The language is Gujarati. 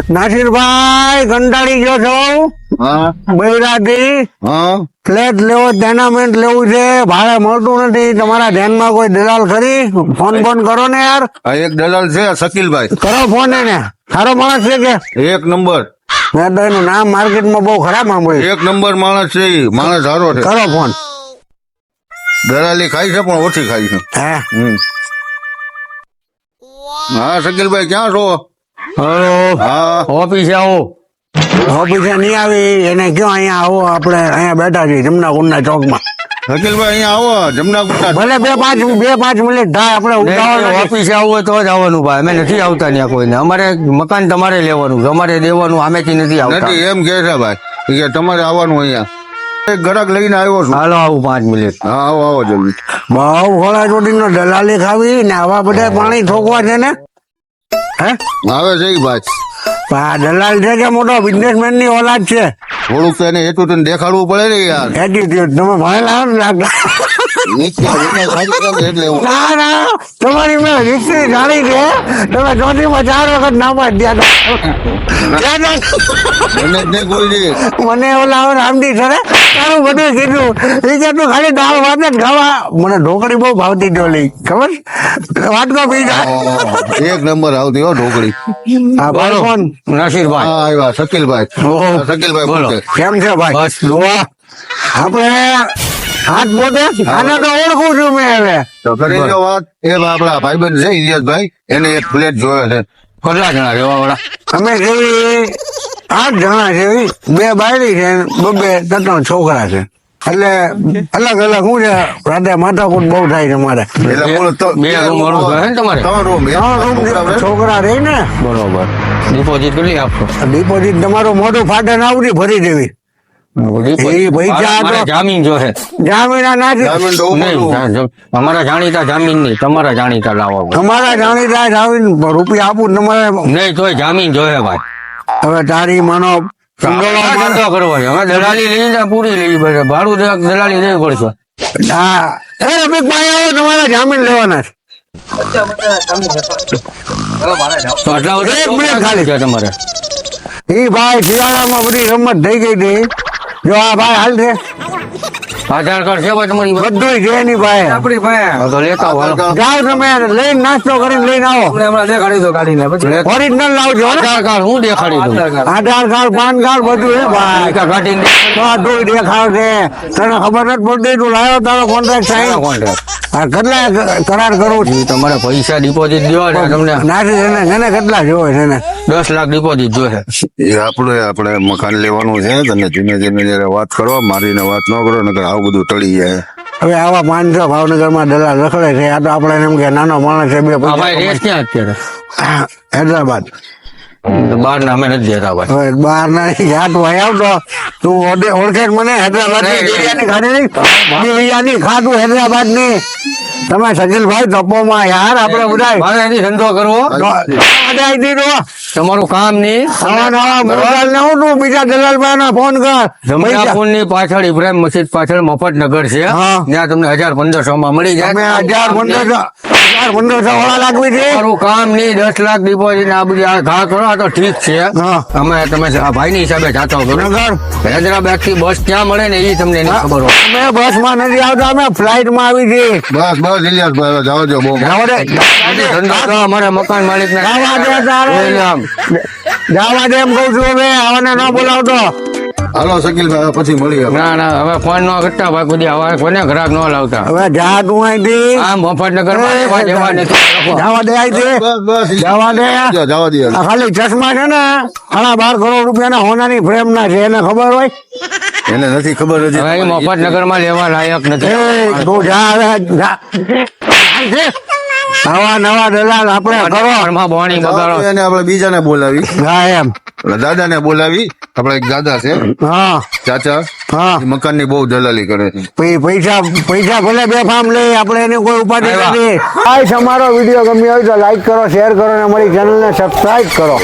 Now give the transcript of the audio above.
નાસિરભાઈ કંટાળી ગયો છો બૈરાથી ફ્લેટ લેવો ટેનામેન્ટ લેવું છે ભાડે મળતું નથી તમારા ધ્યાનમાં કોઈ દલાલ ખરી ફોન કરો ને યાર એક દલાલ છે શકીલભાઈ કરો ફોન એને સારો માણસ છે કે એક નંબર મેં તો એનું નામ માર્કેટમાં બહુ ખરાબ સાંભળ્યું એક નંબર માણસ છે ઈ. માણસ સારો છે કરો ફોન દલાલી ખાય છે પણ ઓછી ખાય છે હે હા શકીલભાઈ ક્યાં છો હલો હા ઓફિસે આવો ઓફિસે નહીં આવી એને કયો અહીંયા આવો આપણે અહીંયા બેઠા છીએ જમનાકુંડના ચોકમાં શકીલભાઈ અહીંયા આવો જમનાગુંડા ભલે બે પાંચ મિનિટ થાય આપણે ઉતાવળ ઓફિસે આવવું હોય તો જ આવવાનું ભાઈ અમે નથી આવતા ત્યાં કોઈને અમારે મકાન તમારે લેવાનું અમારે દેવાનું આમેથી નથી આવતા નથી એમ કે છે ભાઈ ઈ કે તમારે આવવાનું અહીંયા એક ગ્રાહક લઈને આવ્યો છું હાલો આવું 5 મિનિટ હા આવો આવો જલ્દી બહુ ખોળા ચોટીનો દલાલી ખાવી ને આવા બધા પાણી ઠોકવા છે ને હે આવે છે ઈ ભાઈ આ દલાલ છે કે મોટો બિઝનેસમેન ની ઓલાદ છે થોડુંક તો એને હેતુ તને દેખાડવું પડે ને યાર એટીટ્યુડ તમે ભણેલા ને લાગતા એટલે એવું ના ના તમારી મેં હિસ્ટ્રી જાણી છે તમે ચોથીમાં 4 વખત નાપાસ થયા હતા મને જ નહીં કોઈ દી. મને ઓલા રામજી સરે તારું બધું કીધું એ કે તું ખાલી દાળ ભાત જ ખાવા મને ઢોકળી બહુ ભાવતી ડોલી ખબર વાટકો પી જાય એક નંબર આવતી હો ઢોકળી હા ભાઈ કોણ નસીરભાઈ હા આવ્યા શકીલભાઈ ઓહો. શકીલભાઈ બોલો. બોલો કેમ છે ભાઈ બસ. દુઆ આપણે હાથ પોતે આને તો ઓળખું છું મેં હવે તો કરી લો વાત એ આપડા ભાઈબંધ છે ઇલિયાસભાઈ એને એક પ્લેટ જોયો છે કેટલા જણા રહેવા વાળા અમે જેવી 8 જણા છે 2 બાયડી છે 2-3 છોકરા છે એટલે અલગ અલગ શું છે રાતે માથાકૂટ બહુ થાય છે મારે એટલે બોલો તો બે રૂમ વાળું ઘર ને તમારે 3 રૂમ 3 રૂમ છોકરા રહી ને બરોબર ડિપોઝિટ કેટલી આપશો ડિપોઝિટ તમારું મોટું ફાટન આવડી ભરી દેવી એ પૈસા મારે તો જામીન જોશે જામીના નથી જામીન તો નહીં અમારા જાણીતા જામીન નહીં તમારા જાણીતા લાવવા પડે. તમારા જાણીતા જામીન રૂપિયા આપું તમારે નહીં તોય જામીન જોશે ભાઈ હવે તારી માનો ધંધો કરવો છે હવે દલાલી લઈને પૂરી લેવી પડશે ભાડું દલાલી લેવી પડશે હા એ રફીકભાઈ આવો તમારા જામીન લેવાના છે તો આટલા એક મિનિટ ખાલી. છે તમારે એ ભાઈ શિયાળામાં બધી રમત થઈ ગઈ હતી જો આ ભાઈ હાલ છે આધાર કાર્ડ છે ભાઈ તમારી પાસે? બધું છે એની ભાઈ હા, તો લેતા આવો, હાલો. જાઓ તમે લઈને નાસ્તો કરીને લઈને આવો ઓરિજિનલ લાવજો હો ને. આધાર કાર્ડ હું દેખાડી દઉં આધાર કાર્ડ પાન કાર્ડ બધું છે ભાઈ કાઢીને બધું દેખાડશે તને ખબર નથી પડતી તું લાવ્યો તારો કોન્ટ્રાક્ટ સાઈન કોન્ટ્રાક્ટ હા કેટલા કરાર કરવું છે તમારે પૈસા ડિપોઝિટ દેવા છે તમને નાસી એને કેટલા જોવે છે ને 10 લાખ ડિપોઝિટ જોશે એ આપણે મકાન લેવાનું છે તને ધીમે ધીમે જયારે વાત કરો મારીને વાત ન કરો નકર આવું બધું ટળી જાય હવે આવા 500 ભાવનગરમાં દલાલ રખડે છે આ તો આપણે એમ કે નાનો માણસ છે બે આ ભાઈ પૈસા રેસ ક્યાં અત્યારે હૈદરાબાદ બહાર ના અમે નથી દેતા ભાઈ હવે બહાર ના યાદ હોય આવતો તું ઓળખે જ મને હૈદરાબાદ ની બિરયાની ખાધી નહીં બિરયાની ખાધું હૈદરાબાદ ની તમે સજલભાઈ તપોમાં યાર આપણે બધા મારે એની ધંધો કરવો તમારું કામ નહીં બીજા દલાલભાઈ ફોન કર જમનાપુર ની પાછળ ઇબ્રાહિમ મસ્જિદ પાછળ મફતનગર છે હા. ત્યાં તમને 1500 માં મળી તમે જાય 1500 વાળા લાગવી છે તમારું કામ નહીં 10 લાખ ડિપોઝિટ આ બધી આ ઘા કરો આ તો ઠીક છે હા. અમે તમે આ ભાઈની હિસાબે જાતા કરો નગર હૈદરાબાદ થી બસ ક્યાં મળે ને એ તમને નહીં ખબર હોય અમે બસ માં નથી આવતા અમે ફ્લાઇટ માં આવી છીએ બસ બસ ઇલિયાસભાઈ હવે જાઓ જો બહુ જાવા દે ધંધો કરો અમારા મકાન માલિક ને જાવા દે તારે. જાવા દે એમ કઉ છું હવે આવાને ન બોલાવતો હાલો શકીલભાઈ હવે પછી મળીએ ના ના હવે ફોન નો કરતા ભાઈ કોઈ હવે કોને ગ્રાહક ન લાવતા હવે જા તું અહીંથી આ મફતનગર માં જવા નથી જાવા દે અહીંથી બસ બસ જવા દે જવા દે આ ખાલી ચશ્મા છે ને 12 કરોડ રૂપિયાના હોનાની ફ્રેમ ના છે એને ખબર હોય એને નથી ખબર હજી હવે મફતનગર માં લેવા લાયક નથી એ તું જા હવે જા નવા નવા દલાલ આપણે કરો ઘરમાં બોણી બગાડો એને આપણે બીજાને બોલાવી હા એમ દાદાને બોલાવી આપડા એક દાદા છે હા ચાચા હા મકાન ની બહુ દલાલી કરે છે પૈસા ભલે બે ફાર્મ લે આપણે એની કોઈ ઉપાધિ નથી અમારો વિડીયો ગમ્યો હોય તો લાઈક કરો શેર કરો અને અમારી ચેનલને સબસ્ક્રાઇબ કરો